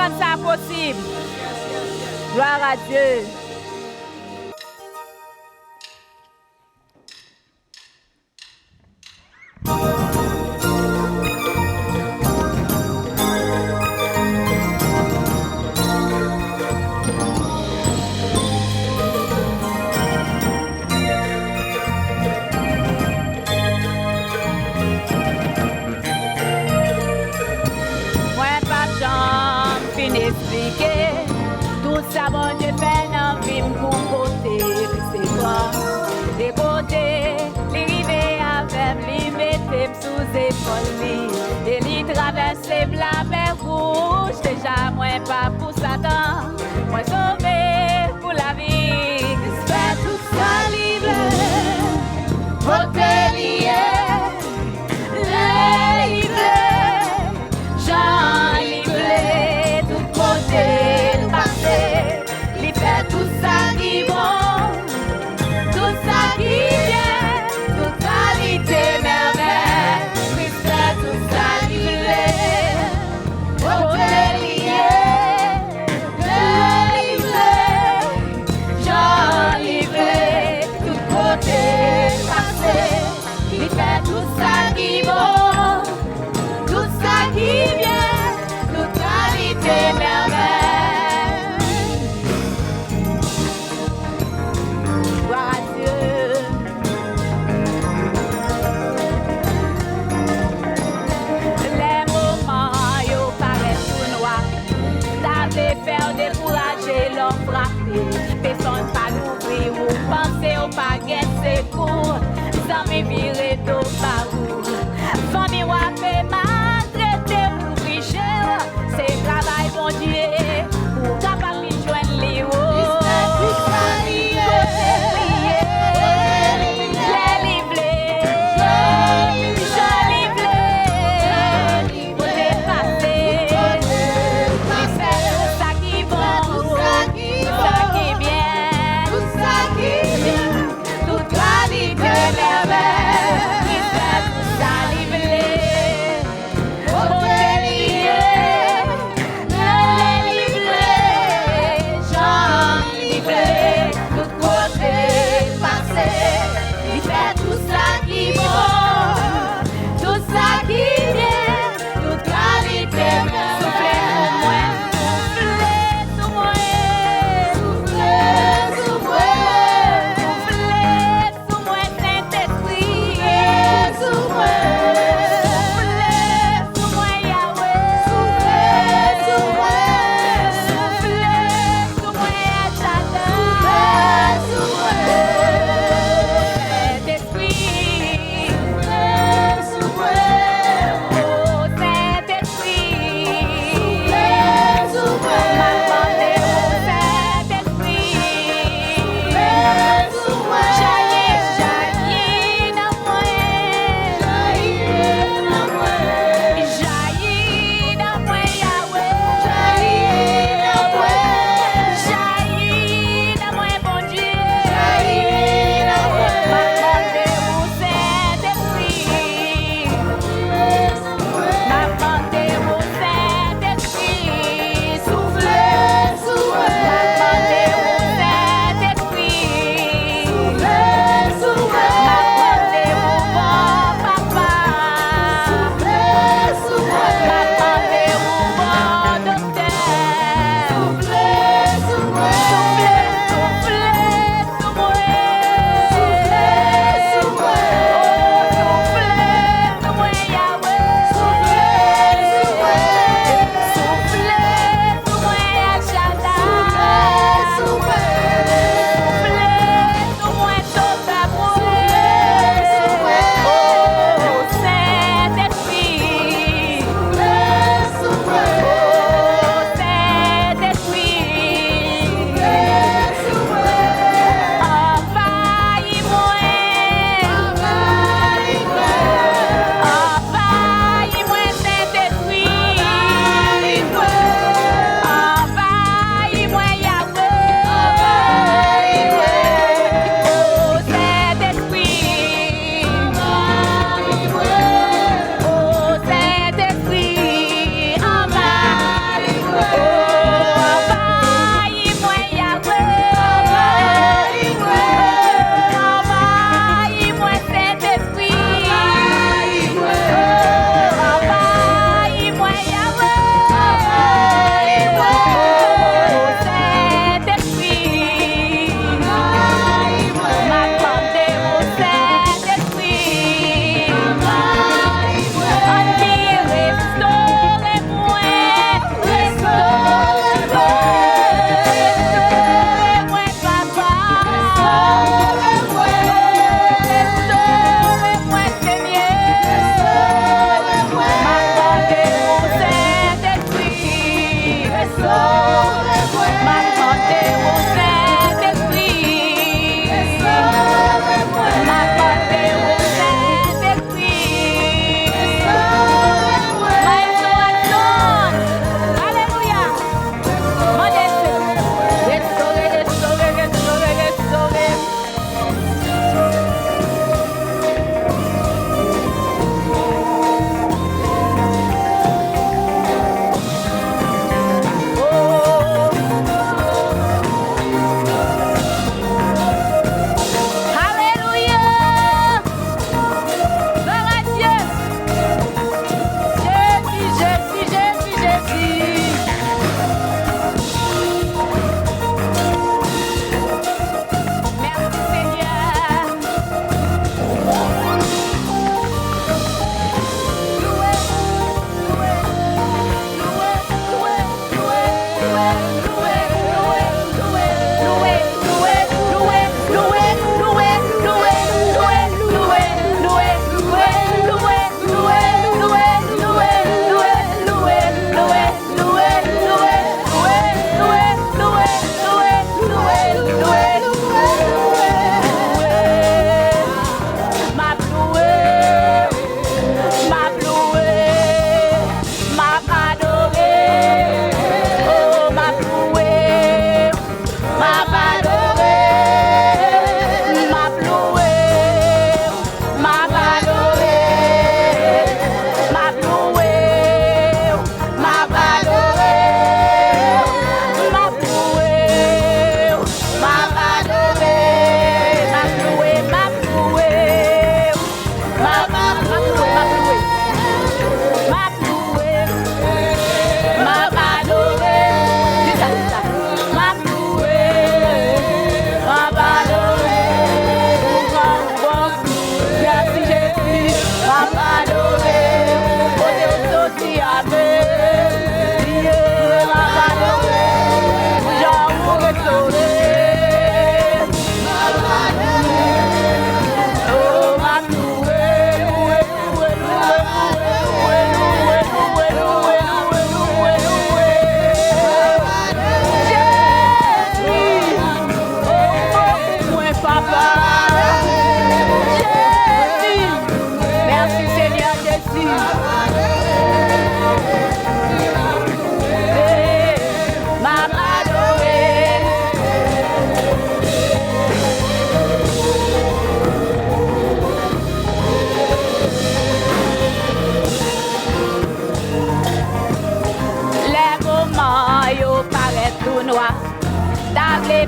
rendre ça possible. Gloire à Dieu. Tout ça, bon Dieu fait dans vie pour côté, c'est quoi? Des côtés, les rivets avec les mettez sous épaules, et les traverser la mer rouge, déjà moins pas pour Satan, moins sauvé pour la vie. Fait tout ça libre, hôtelier, libre, Jean livré, tout côté, il fait tout ça qui est bon, tout ça qui vient, toute qualité merveille, il fait tout ça qui est hôtelier, livré, Jean livré, tout côté passé, il fait tout ça qui est bon, tout ça qui vient, toute qualité merveille. Faire décourager l'homme frappé, personne pas l'ouvrir ou penser au baguette secours, sans me virer d'eau par où. Famille ou fait maltraiter ou tricher, c'est travail bon Dieu, pour capable de joindre les hauts.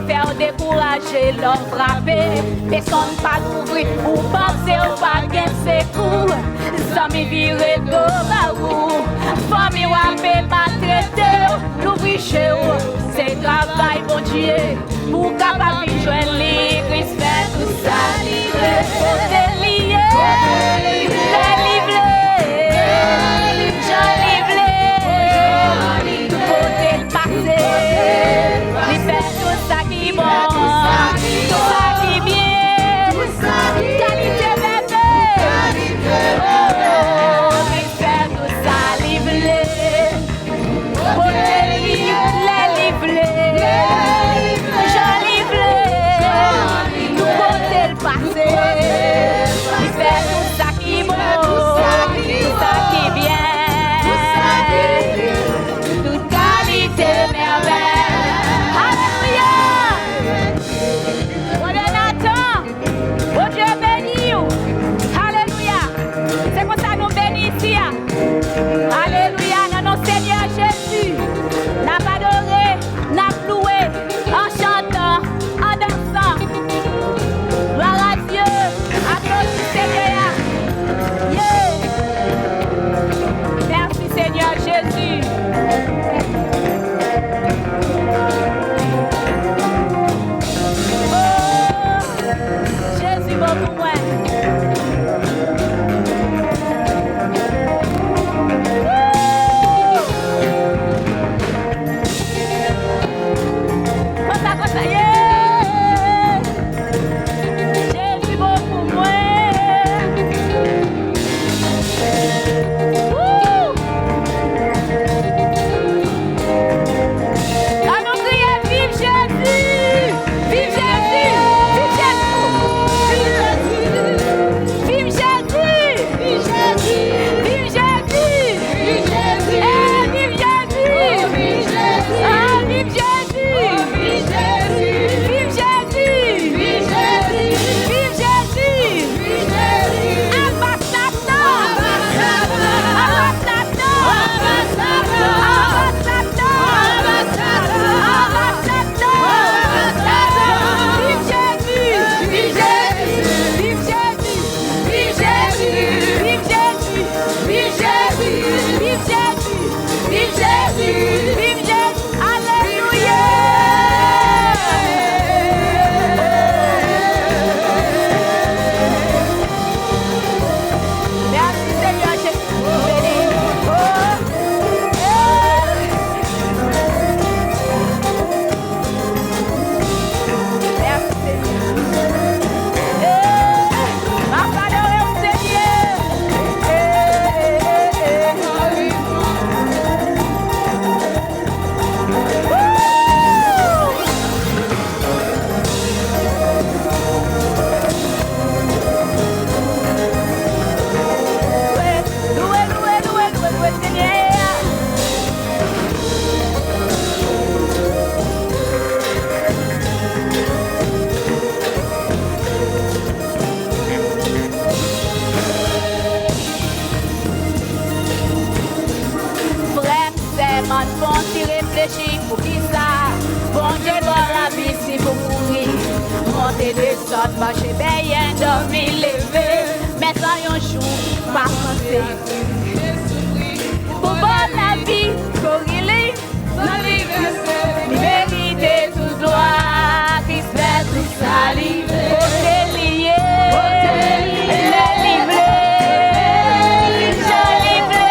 faire décourager leur frappé. Personne pas l'ouvrir ou penser ou pas gain secours. Zami vire de barou. Famille wapé pas traité. L'ouvrir chez vous, c'est travail bon Dieu. Pour capable joindre les Christ fait tout ça. Côté lié, les livrés, j'en livré. Côté le passé, il fait tout ça qui est bon, tout ça qui est bien, qualité bébé. Oh, il fait tout ça livré. Côté lié, les livrés, j'en livré. Tout côté le passé, il fait tout ça qui est bon, tout ça qui est bien. Alléluia, dans notre Seigneur Jésus, n'a pas adoré, n'a loué, en chantant, en dansant. Gloire à Dieu, applaudis Seigneur. Yeah. Merci Seigneur Jésus. Oh, Jésus, beaucoup moins. Pour qui ça? Bon Dieu doit la vie si vous mourir. Montez des sortes, marchez bien, dormir, lever. Mais ça un jour, pas penser. Pour voir la vie, corriger, vérité, tout droit, qui se fait tout ça, côté lié, les livrés, j'en livré,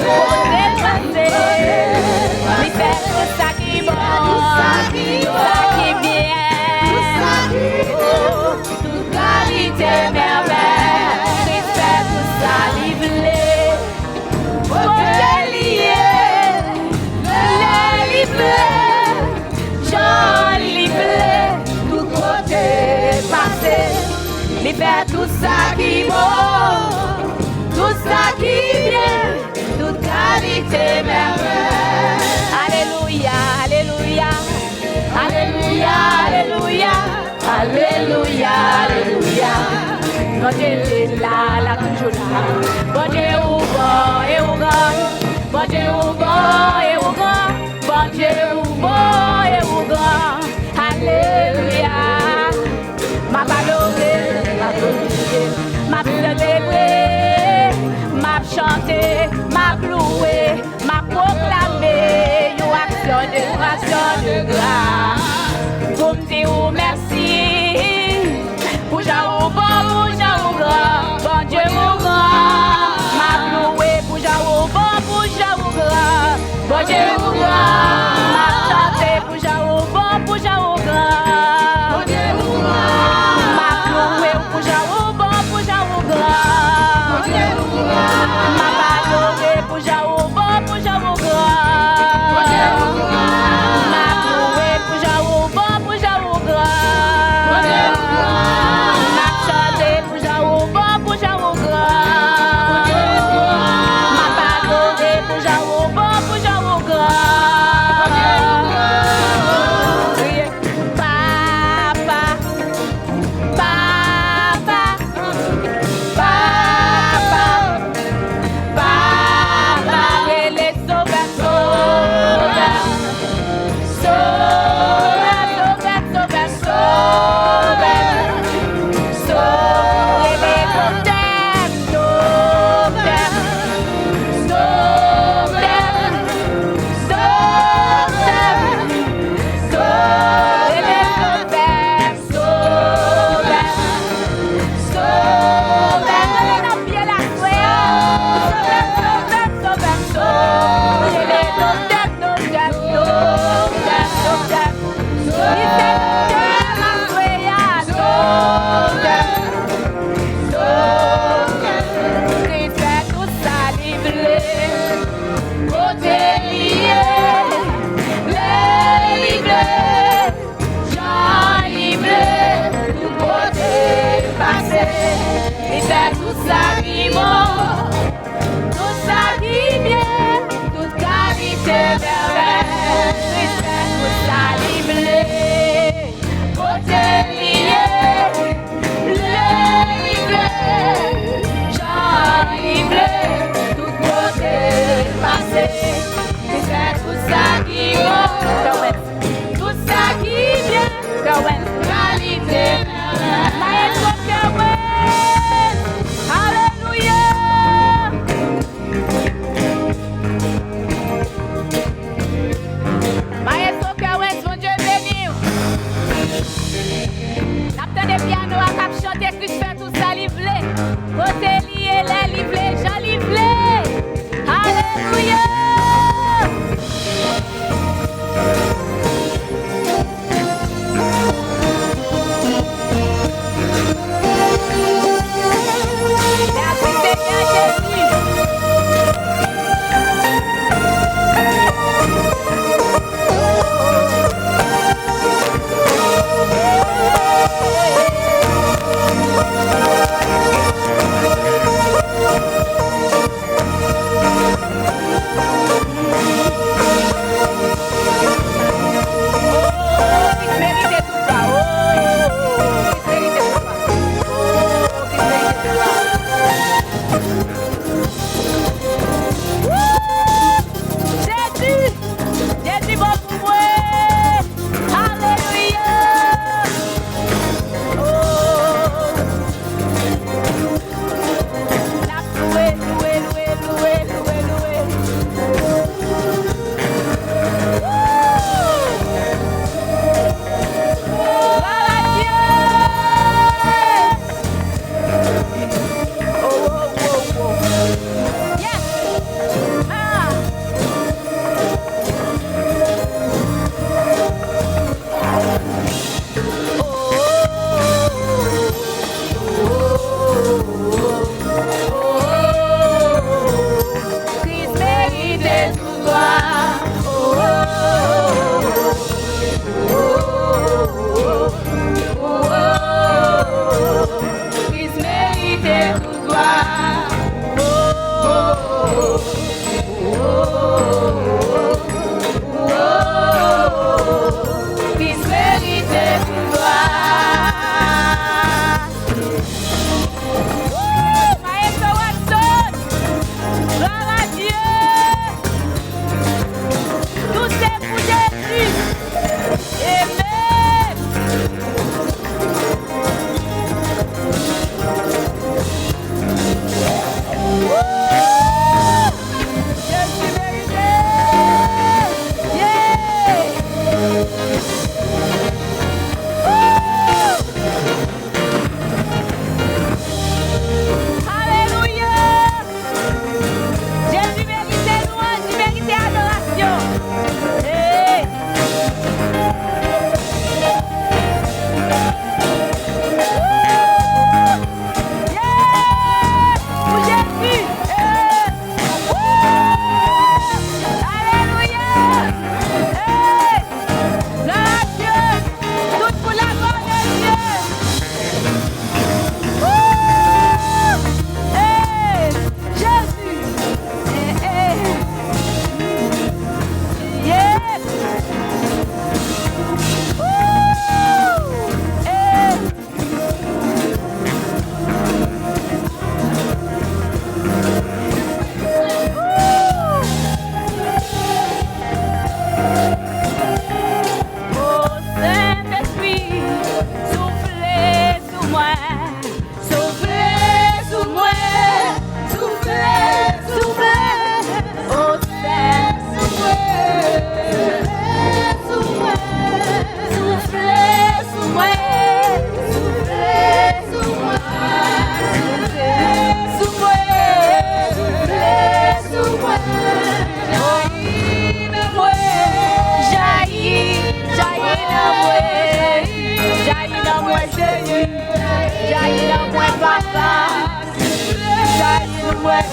côté passé. Tout ça qui est bon, tout ça qui est bien, toute qualité merveille, Christ fait tout ça livré, côté lié, les livrés, j'en livré, tout côté passé, il fait tout ça qui est bon, tout ça qui est bien, toute qualité merveille. Alléluia, alléluia, alléluia, alléluia, alléluia, alléluia. Bon Dieu est là, là, toujours là. Bon Dieu est au bon et au grand. Bon Dieu est au bon et au grand. Bon Dieu est au bon et au grand. Dieu ou grand. Ma chante pour Jaou bon, pour Jaou grand. Mon Dieu ou grand. Ma loué pour Jaou bon, pour Jaou grand. Mon Dieu ou grand. Ma adoré pour Jaou bon, pour Jaou grand. Mon Dieu ou grand. Ma loué pour Jaou bon, pour Jaou grand. Mon Dieu ou grand. Ma chante pour Jaou bon, pour Jaou grand. Mon Dieu ou grand. Ma adoré pour Jaou bon, pour Jaou grand. Mon Dieu ou grand. Criez, papa, papa, papa, papa, et les sauveurs, sauveurs, sauveurs, sauveurs, sauveurs, sauveurs, sauveurs, et les sauveurs, sauveurs, sauveurs, sauveurs, et les sauveurs, sauveurs, sauveurs, et les pieds la sauveurs, sauveurs, sauveurs, et les sauveurs, sauveurs, sauveurs, il fait la sauveurs, sauveurs, il fait tout ça livrer, côté lié, les livrés, Jean livré, tout côté passé, il fait tout ça qui monte, tout ça qui vient, toute qualité merveille, il fait tout ça livrer, côté lié, les livrés, Jean livré, tout côté passé, il fait tout ça qui monte, tout ça qui vient, qualité merveille, maestro Alléluia.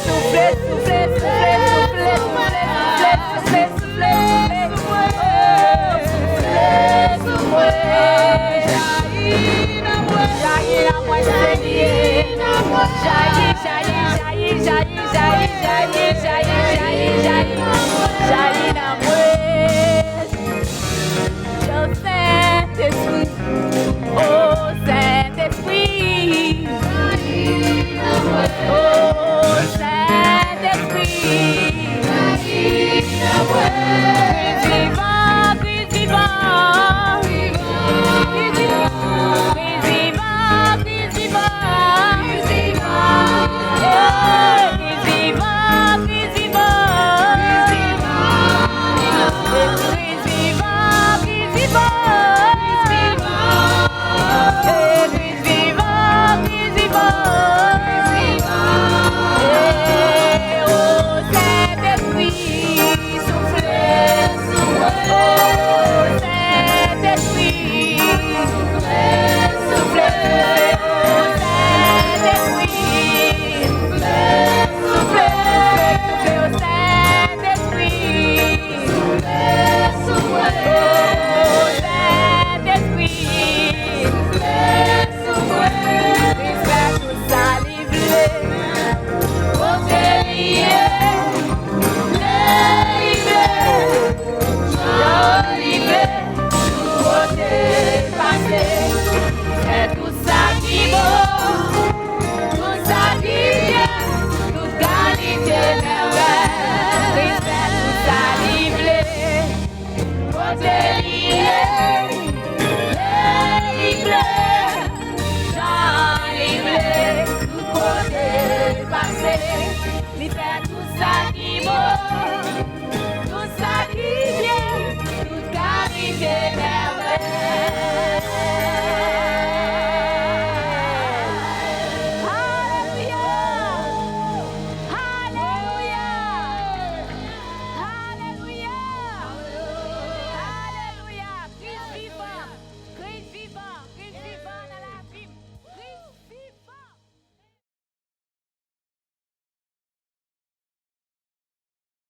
soufflez, soufflez, soufflez, soufflez, soufflez, soufflez, soufflez, soufflez, soufflez, jaillit la moi, Seigneur, jaillit, jaillit, jaillit, jaillit, jaillit, jaillit, jaillit, jaillit, jaillit la moi. Oh Saint-Esprit, oh Saint-Esprit, oh Saint-Esprit,